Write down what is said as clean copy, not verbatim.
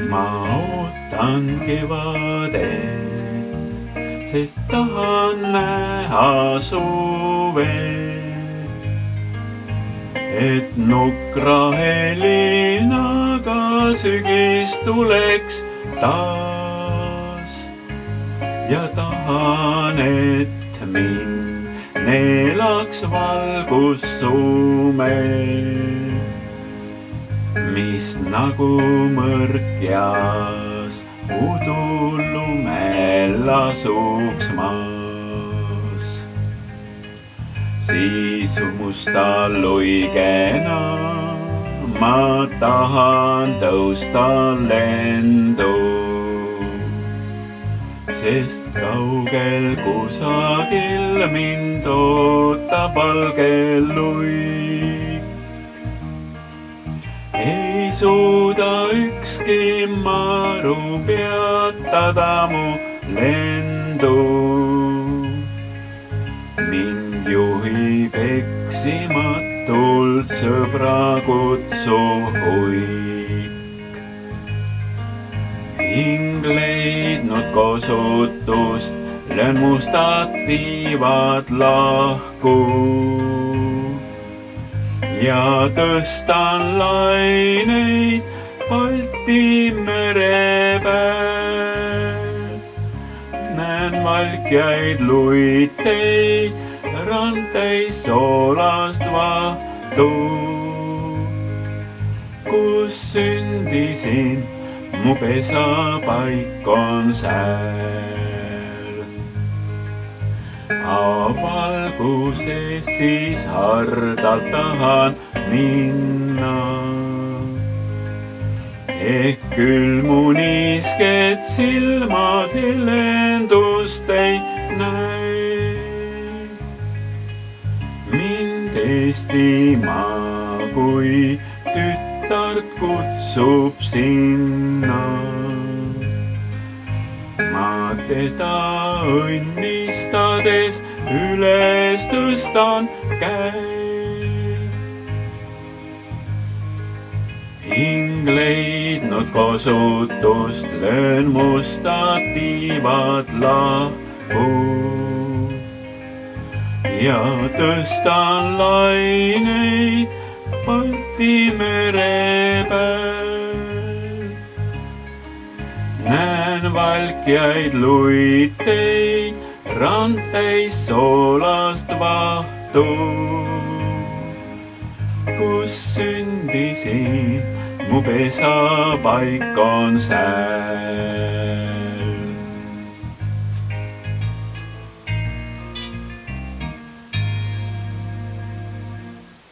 ma ootan kevadet, sest tahan näha suve. Et nukra helinaga sügis tuleks taas ja tahan, et mind neelaks valgussume, mis nagu mõrkjas udulumel asuks maas. Siis musta luigena ma tahan tõusta lendu, sest kaugel kusagil mind ootab valge luik. Ei suuda ükski maru peatada mu lendu, mind juhib eksimatult sõbra kutsuv huik. Hing leidnud kosutust, löön mustad tiivad lahku ja tõstan laineid Balti mere peal. Näen valkjaid luiteid, ranteis soolast vahtu, kus sündisin, mu pesapaik on sääl. Avalguses siis hardalt tahan minna, ehk küll mu niisked silmad helendust ei näe. Mind Eestimaa kui tütart kutsub sinna, ma teda õnnistades üles tõstan käe. Hing leidnud kosutust, löön mustad tiivad lahku ja tõstan laineid Balti mere peal. Näen valkjaid luiteid, ranteis soolast vahtu, kus sündisin, mu pesapaik on sääl.